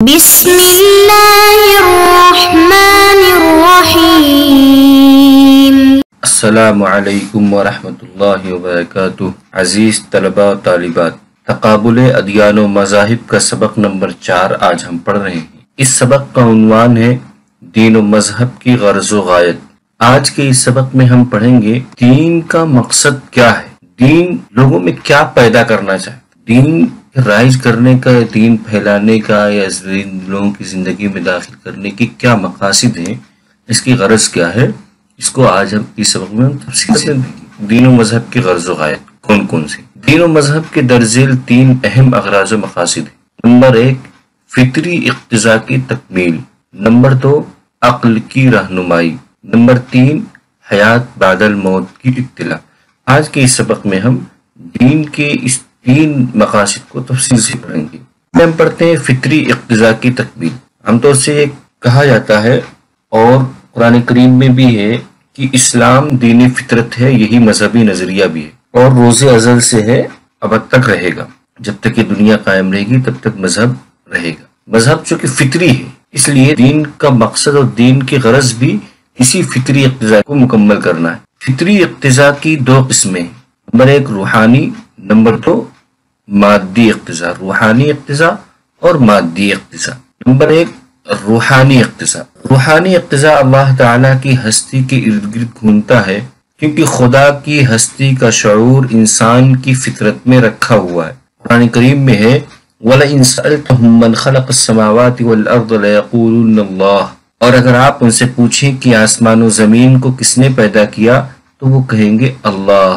بسم اللہ الرحمن الرحیم۔ السلام علیکم ورحمۃ اللہ وبرکاتہ۔ عزیز طلباء و طالبات، تقابل ادیان و مذاہب کا سبق نمبر 4 آج ہم پڑھ رہے ہیں۔ اس سبق کا عنوان ہے دین و مذہب کی غرض و غایت۔ آج کے اس سبق میں ہم پڑھیں گے دین کا مقصد کیا ہے، دین لوگوں میں کیا پیدا کرنا چاہے، دین رائج کرنے کا، دین پھیلانے کا یا لوگوں کی زندگی میں داخل کرنے کی کیا مقاصد ہیں، اس کی غرض کیا ہے، اس کو آج ہم اس سبق میں تفصیل سے دین و مذہب کی غرض و غایت کون کون سی۔ دین و مذہب کے درذیل 3 اہم اغراض و مقاصد ہیں۔ نمبر 1 فطری اقتضاء کی تکمیل، نمبر 2 عقل کی رہنمائی، نمبر 3 حیات بعد الموت کی اطلاع۔ آج کے اس سبق میں ہم دین کے اس 3 مقاصد کو تفصیل سے پڑھیں گے۔ ہم پڑھتے ہیں فطری اقتضاء کی تکمیل۔ عام طور سے یہ کہا جاتا ہے اور قرآن کریم میں بھی ہے کہ اسلام دین فطرت ہے، یہی مذہبی نظریہ بھی ہے اور روز ازل سے ہے، ابد تک رہے گا۔ جب تک یہ دنیا قائم رہے گی تب تک مذہب رہے گا۔ مذہب چونکہ فطری ہے، اس لیے دین کا مقصد اور دین کی غرض بھی اسی فطری اقتضاء کو مکمل کرنا ہے۔ فطری اقتضاء کی 2 قسمیں ہیں، نمبر 1 روحانی، نمبر 2 مادی اقتضاء۔ روحانی اقتضاء اور مادی اقتضاء۔ نمبر 1 روحانی اقتضاء۔ روحانی اقتضاء اللہ تعالیٰ کی ہستی کے ارد گرد گھومتا ہے، کیونکہ خدا کی ہستی کا شعور انسان کی فطرت میں رکھا ہوا ہے۔ قرآن کریم میں ہے وَلَئِن سَأَلْتَهُم مَّنْ خَلَقَ السَّمَاوَاتِ وَالْأَرْضَ لَيَقُولُنَّ اللَّهُ، اور اگر آپ ان سے پوچھیں کہ آسمان و زمین کو کس نے پیدا کیا تو وہ کہیں گے اللہ۔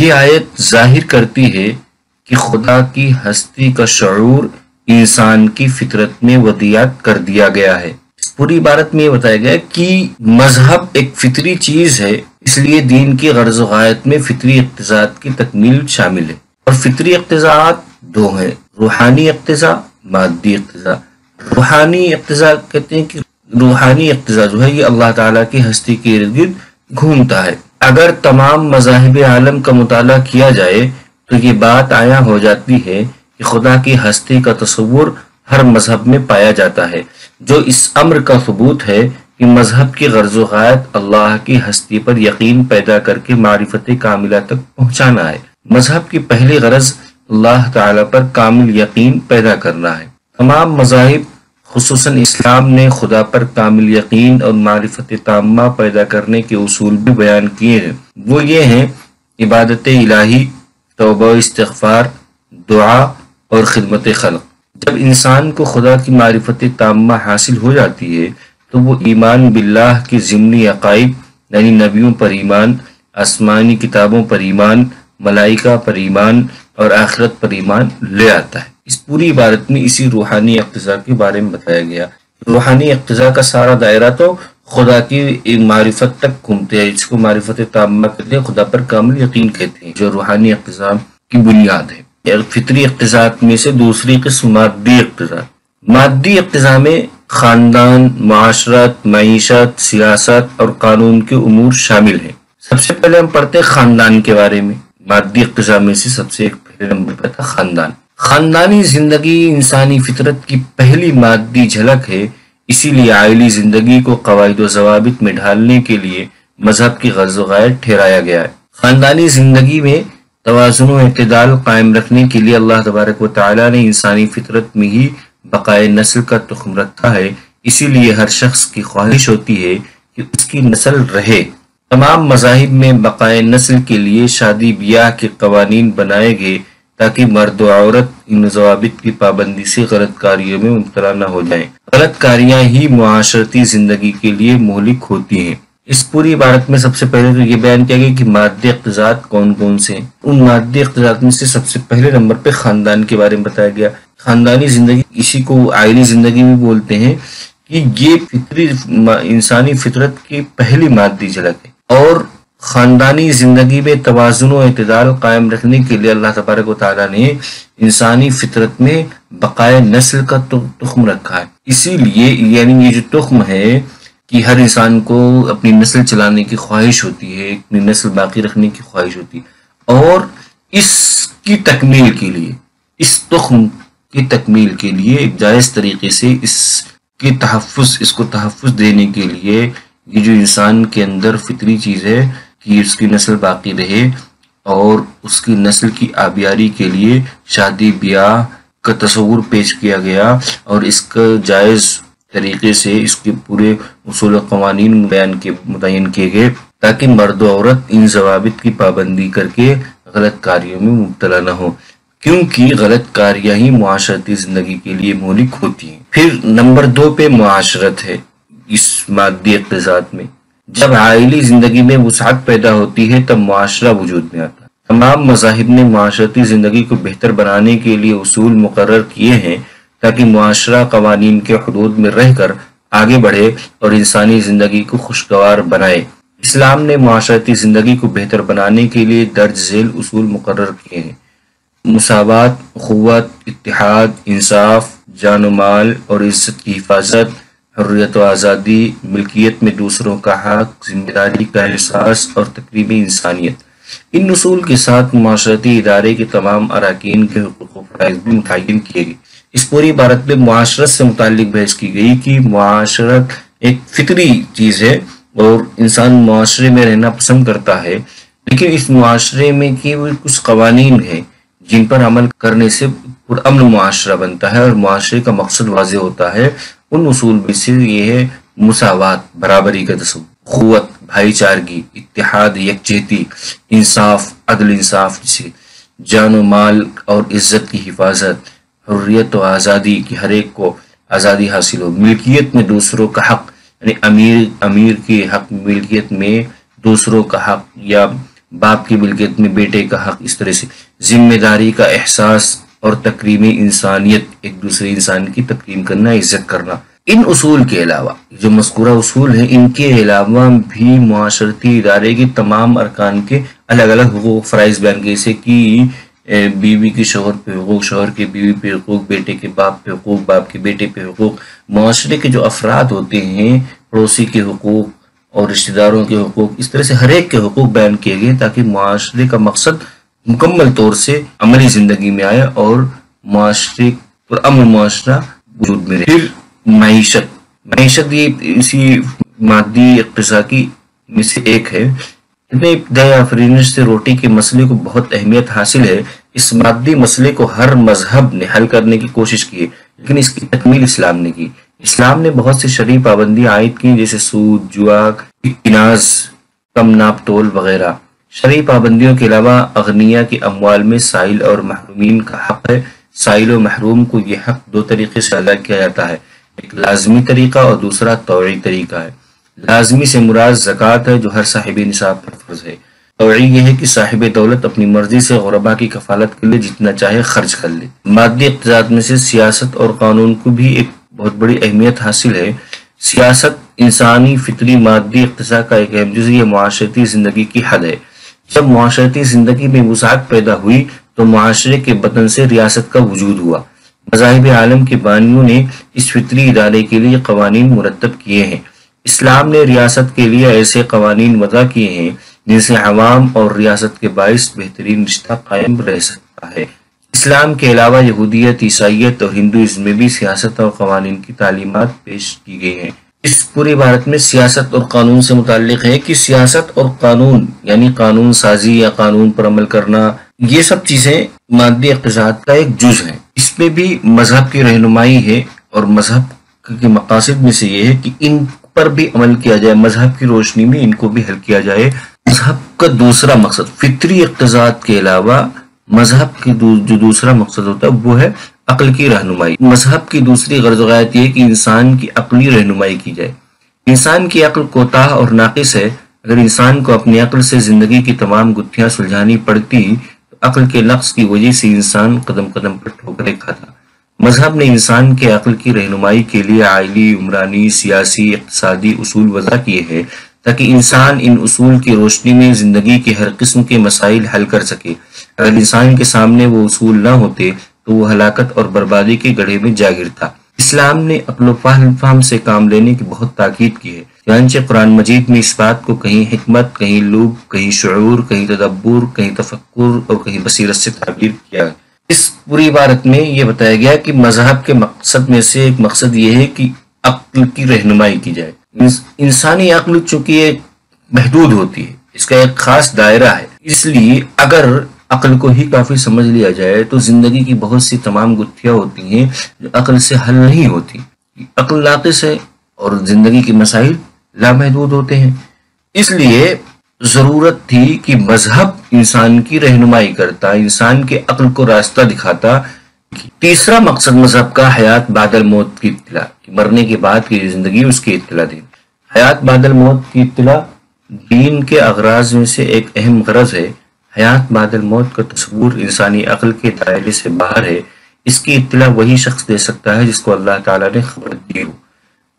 یہ آیت ظاہر کرتی ہے کہ خدا کی ہستی کا شعور انسان کی فطرت میں ودیعت کر دیا گیا ہے۔ اس پوری عبارت میں یہ بتایا گیا کہ مذہب ایک فطری چیز ہے، اس لیے دین کی غرض و غایت میں فطری اقتضاءات کی تکمیل شامل ہے۔ اور فطری اقتضاءات 2 ہیں، روحانی اقتضاء، مادی اقتضاء۔ روحانی اقتضاء کہتے ہیں کہ روحانی اقتضاء جو ہے یہ اللہ تعالیٰ کی ہستی کے ارد گرد گھومتا ہے۔ اگر تمام مذاہب عالم کا مطالعہ کیا جائے تو یہ بات عیاں ہو جاتی ہے کہ خدا کی ہستی کا تصور ہر مذہب میں پایا جاتا ہے، جو اس امر کا ثبوت ہے کہ مذہب کی غرض و غایت اللہ کی ہستی پر یقین پیدا کر کے معرفت کاملہ تک پہنچانا ہے۔ مذہب کی پہلی غرض اللہ تعالیٰ پر کامل یقین پیدا کرنا ہے۔ تمام مذاہب خصوصاً اسلام نے خدا پر کامل یقین اور معرفت تامہ پیدا کرنے کے اصول بھی بیان کیے ہیں۔ وہ یہ ہیں عبادت الہی، توبہ و استغفار، دعا اور خدمت خلق۔ جب انسان کو خدا کی معرفت تامہ حاصل ہو جاتی ہے تو وہ ایمان باللہ کی ضمنی عقائد یعنی نبیوں پر ایمان، آسمانی کتابوں پر ایمان، ملائکہ پر ایمان اور آخرت پر ایمان لے آتا ہے۔ اس پوری عبارت میں اسی روحانی اقتضاء کے بارے میں بتایا گیا۔ روحانی اقتضاء کا سارا دائرہ تو خدا کی معرفت تک گھومتے ہیں، اس کو معرفت تامہ کہتے ہیں، خدا پر کامل یقین کہتے ہیں، جو روحانی اقتضاء کی بنیاد ہے۔ فطری اقتضاءات میں سے دوسری قسم مادی اقتضاء۔ مادی اقتضاء میں خاندان، معاشرت، معیشت، سیاست اور قانون کے امور شامل ہیں۔ سب سے پہلے ہم پڑھتے ہیں خاندان کے بارے میں۔ مادی اقتضاء میں سے سب سے ایک پہلے نمبر پر تھا خاندان۔ خاندانی زندگی انسانی فطرت کی پہلی مادی جھلک ہے، اسی لیے عائلی زندگی کو قواعد و ضوابط میں ڈھالنے کے لیے مذہب کی غرض و غایت ٹھہرایا گیا ہے۔ خاندانی زندگی میں توازن و اعتدال قائم رکھنے کے لیے اللہ تبارک و تعالیٰ نے انسانی فطرت میں ہی بقائے نسل کا تخم رکھا ہے، اسی لیے ہر شخص کی خواہش ہوتی ہے کہ اس کی نسل رہے۔ تمام مذاہب میں بقائے نسل کے لیے شادی بیاہ کے قوانین بنائے گئے تاکہ مرد و عورت ان ضوابط کی پابندی سے غلط کاریوں میں مبتلا نہ ہو جائیں۔ غلط کاریاں ہی معاشرتی زندگی کے لیے مہلک ہوتی ہیں۔ اس پوری عبارت میں سب سے پہلے تو یہ بیان کیا گیا کہ مادی اقتضاءات کون کون سے ہیں۔ ان مادی اقتضاءات میں سے سب سے پہلے نمبر پہ خاندان کے بارے میں بتایا گیا۔ خاندانی زندگی، اسی کو عائلی زندگی بھی بولتے ہیں، کہ یہ فطری انسانی فطرت کی پہلی مادی جھلک ہے، اور خاندانی زندگی میں توازن و اعتدال قائم رکھنے کے لیے اللہ تبارک و تعالیٰ نے انسانی فطرت میں بقائے نسل کا تخم رکھا ہے۔ اسی لیے یعنی یہ جو تخم ہے کہ ہر انسان کو اپنی نسل چلانے کی خواہش ہوتی ہے، اپنی نسل باقی رکھنے کی خواہش ہوتی ہے، اور اس کی تکمیل کے لیے، اس تخم کی تکمیل کے لیے ایک جائز طریقے سے اس کو تحفظ دینے کے لیے یہ جو انسان کے اندر فطری چیز ہے کہ اس کی نسل باقی رہے اور اس کی نسل کی آبیاری کے لیے شادی بیاہ کا تصور پیش کیا گیا اور اس کا جائز طریقے سے اس کے پورے اصول و قوانین متعین کیے گئے تاکہ مرد و عورت ان ضوابط کی پابندی کر کے غلط کاریوں میں مبتلا نہ ہو، کیونکہ غلط کاریاں ہی معاشرتی زندگی کے لیے مہلک ہوتی ہیں۔ پھر نمبر 2 پہ معاشرت ہے اس مادی اقتصاد میں۔ جب عائلی زندگی میں وسعت پیدا ہوتی ہے تب معاشرہ وجود میں آتا ہے۔ تمام مذاہب نے معاشرتی زندگی کو بہتر بنانے کے لیے اصول مقرر کیے ہیں تاکہ معاشرہ قوانین کے حدود میں رہ کر آگے بڑھے اور انسانی زندگی کو خوشگوار بنائے۔ اسلام نے معاشرتی زندگی کو بہتر بنانے کے لیے درج ذیل اصول مقرر کیے ہیں: مساوات، اخوت، اتحاد، انصاف، جان و مال اور عزت کی حفاظت، حریت و آزادی، ملکیت میں دوسروں کا حق، ذمہ داری کا احساس اور تقریب انسانیت۔ ان اصول کے ساتھ معاشرتی ادارے کے تمام اراکین کے حقوق و فرائض بھی متعین کیے گئے۔ اس پوری عبارت میں معاشرت سے متعلق بحث کی گئی کہ معاشرت ایک فطری چیز ہے اور انسان معاشرے میں رہنا پسند کرتا ہے، لیکن اس معاشرے میں کی وہ کچھ قوانین ہیں جن پر عمل کرنے سے پرامن معاشرہ بنتا ہے اور معاشرے کا مقصد واضح ہوتا ہے۔ ان اصول میں سے یہ ہے مساوات، برابری کا تصور، اخوت، بھائی چارگی، اتحاد، یکجہتی، انصاف، عدل انصاف، جسے جان و مال اور عزت کی حفاظت، حریت و آزادی کی ہر ایک کو آزادی حاصل ہو، ملکیت میں دوسروں کا حق، یعنی امیر کی حق ملکیت میں دوسروں کا حق یا باپ کی ملکیت میں بیٹے کا حق، اس طرح سے ذمہ داری کا احساس اور تکریم انسانیت، ایک دوسرے انسان کی تکریم کرنا، عزت کرنا۔ ان اصول کے علاوہ جو مذکورہ اصول ہیں، ان کے علاوہ بھی معاشرتی ادارے کے تمام ارکان کے الگ الگ حقوق فرائض بیان کیے، جیسے کہ بیوی کے شوہر پہ حقوق، شوہر کے بیوی پہ حقوق، بیٹے کے باپ پہ حقوق، باپ کے بیٹے پہ حقوق، معاشرے کے جو افراد ہوتے ہیں پڑوسی کے حقوق اور رشتہ داروں کے حقوق، اس طرح سے ہر ایک کے حقوق بیان کیے گئے تاکہ معاشرے کا مقصد مکمل طور سے عملی زندگی میں آئے اور معاشرے پر امن معاشرہ وجود میں رہے۔ پھر معیشت یہ اسی مادی اقتصادی میں سے ایک ہے۔ ابتدائی آفرینش سے روٹی کے مسئلے کو بہت اہمیت حاصل ہے۔ اس مادی مسئلے کو ہر مذہب نے حل کرنے کی کوشش کی، لیکن اس کی تکمیل اسلام نے کی۔ اسلام نے بہت سی شرعی پابندیاں عائد کی، جیسے سود، جوا، اکناز، کم ناپ تول وغیرہ۔ شرعی پابندیوں کے علاوہ اغنیاء کے اموال میں سائل اور محرومین کا حق ہے۔ سائل و محروم کو یہ حق 2 طریقے سے ادا کیا جاتا ہے، ایک لازمی طریقہ اور دوسرا طوعی طریقہ ہے۔ لازمی سے مراد زکوٰۃ ہے جو ہر صاحب نصاب پر فرض ہے۔ طوعی یہ ہے کہ صاحب دولت اپنی مرضی سے غربا کی کفالت کے لیے جتنا چاہے خرچ کر لے۔ مادی اقتصاد میں سے سیاست اور قانون کو بھی ایک بہت بڑی اہمیت حاصل ہے۔ سیاست انسانی فطری مادی اقتصاد کا ایک اہم جزء یہ معاشرتی زندگی کی حد ہے۔ جب معاشرتی زندگی میں وسعت پیدا ہوئی تو معاشرے کے بطن سے ریاست کا وجود ہوا۔ مذاہب عالم کے بانیوں نے اس فطری ادارے کے لیے قوانین مرتب کیے ہیں۔ اسلام نے ریاست کے لیے ایسے قوانین وضع کیے ہیں جن سے عوام اور ریاست کے باعث بہترین رشتہ قائم رہ سکتا ہے۔ اسلام کے علاوہ یہودیت، عیسائیت اور ہندوازم میں بھی سیاست اور قوانین کی تعلیمات پیش کی گئی ہیں۔ اس پوری عبارت میں سیاست اور قانون سے متعلق ہے کہ سیاست اور قانون یعنی قانون سازی یا قانون پر عمل کرنا، یہ سب چیزیں مادی اقتصاد کا ایک جز ہیں۔ اس میں بھی مذہب کی رہنمائی ہے اور مذہب کے مقاصد میں سے یہ ہے کہ ان پر بھی عمل کیا جائے، مذہب کی روشنی میں ان کو بھی حل کیا جائے۔ مذہب کا دوسرا مقصد فطری اقتصاد کے علاوہ مذہب کی جو دوسرا مقصد ہوتا ہے وہ ہے عقل کی رہنمائی۔ مذہب کی دوسری غرض و غایت یہ کہ انسان کی عقلی رہنمائی کی جائے۔ انسان کی عقل کوتاہ اور ناقص ہے۔ اگر انسان کو اپنی عقل سے زندگی کی تمام گتھیاں سلجھانی پڑتی تو عقل کے نقص کی وجہ سے انسان قدم قدم پر ٹھوکریں کھاتا۔ مذہب نے انسان کے عقل کی رہنمائی کے لیے عائلی، عمرانی، سیاسی، اقتصادی اصول وضع کیے ہیں تاکہ انسان ان اصول کی روشنی میں زندگی کے ہر قسم کے مسائل حل کر سکے۔ اگر انسان کے سامنے وہ اصول نہ ہوتے تو وہ ہلاکت اور بربادی کے گڑھے میں جا گرتا۔ اسلام نے عقل و فہم سے کام لینے کی بہت تاکید کی ہے، چنانچہ قرآن مجید میں اس بات کو کہیں حکمت، کہیں لب، کہیں شعور، کہیں تدبر، کہیں تفکر اور کہیں بصیرت سے تعبیر کیا ہے۔ اس پوری عبارت میں یہ بتایا گیا کہ مذہب کے مقصد میں سے ایک مقصد یہ ہے کہ عقل کی رہنمائی کی جائے. انسانی عقل چونکہ ایک محدود ہوتی ہے، اس کا ایک خاص دائرہ ہے، اس لیے اگر عقل کو ہی کافی سمجھ لیا جائے تو زندگی کی بہت سی تمام گتھیاں ہوتی ہیں جو عقل سے حل نہیں ہوتی. عقل ناقص ہے اور زندگی کے مسائل لامحدود ہوتے ہیں. اس لیے ضرورت تھی کہ مذہب انسان کی رہنمائی کرتا، انسان کے عقل کو راستہ دکھاتا. تیسرا مقصد مذہب کا حیات بعد الموت کی اطلاع، مرنے کے بعد کی زندگی اس کی اطلاع دیں. حیات بعد الموت کی اطلاع دین کے اغراض میں سے ایک اہم غرض ہے. حیات بعد الموت کا تصور انسانی عقل کے دائرے سے باہر ہے. اس کی اطلاع وہی شخص دے سکتا ہے جس کو اللہ تعالیٰ نے خبر دی ہو.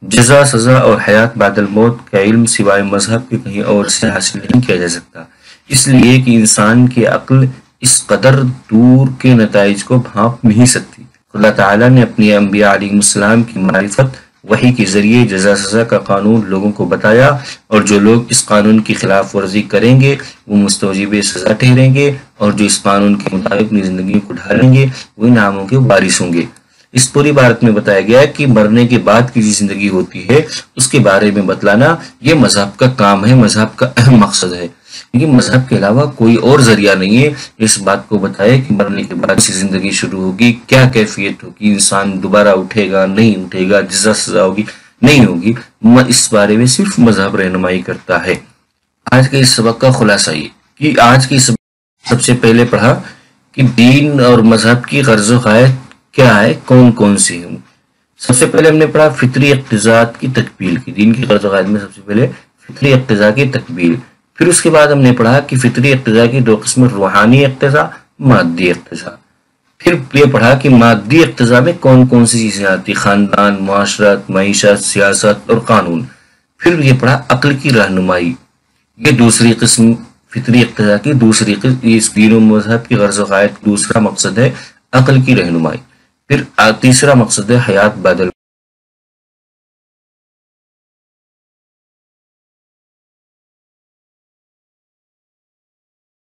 جزا، سزا اور حیات بعد الموت کا علم سوائے مذہب کے کہیں اور سے حاصل نہیں کیا جا سکتا، اس لیے کہ انسان کی عقل اس قدر دور کے نتائج کو بھانپ نہیں سکتی. اللہ تعالیٰ نے اپنے انبیاء علیہ السلام کی معرفت وحی کے ذریعے جزا سزا کا قانون لوگوں کو بتایا، اور جو لوگ اس قانون کی خلاف ورزی کریں گے وہ مستوجب سزا ٹھہریں گے، اور جو اس قانون کے مطابق اپنی زندگی کو ڈھالیں گے وہ انعاموں کے وارث ہوں گے. اس پوری عبارت میں بتایا گیا ہے کہ مرنے کے بعد کی زندگی ہوتی ہے اس کے بارے میں بتلانا یہ مذہب کا کام ہے، مذہب کا اہم مقصد ہے. لیکن مذہب کے علاوہ کوئی اور ذریعہ نہیں ہے اس بات کو بتائے کہ مرنے کے بعد سے زندگی شروع ہوگی، کیا کیفیت ہوگی، انسان دوبارہ اٹھے گا نہیں اٹھے گا، جزا سزا ہوگی نہیں ہوگی. اس بارے میں صرف مذہب رہنمائی کرتا ہے. آج کے اس سبق کا خلاصہ یہ کہ آج کی سب سے پہلے پڑھا کہ دین اور مذہب کی غرض و غایت کیا ہے، کون کون سی ہیں. سب سے پہلے ہم نے پڑھا فطری اقتضاءات کی تکمیل کی. دین کی غرض و غایت میں سب سے پہلے فطری اقتضاء کی تکمیل. پھر اس کے بعد ہم نے پڑھا کہ فطری اقتضاء کی دو قسمیں، روحانی اقتضاء، مادی اقتضاء. پھر یہ پڑھا کہ مادی اقتضاء میں کون کون سی چیزیں آتی، خاندان، معاشرت، معیشت، سیاست اور قانون. پھر یہ پڑھا عقل کی رہنمائی، یہ دوسری قسم فطری اقتضاء کی دوسری قسم. اس دین و مذہب کی غرض و غایت دوسرا مقصد ہے عقل کی رہنمائی. پھر تیسرا مقصد ہے حیات بعد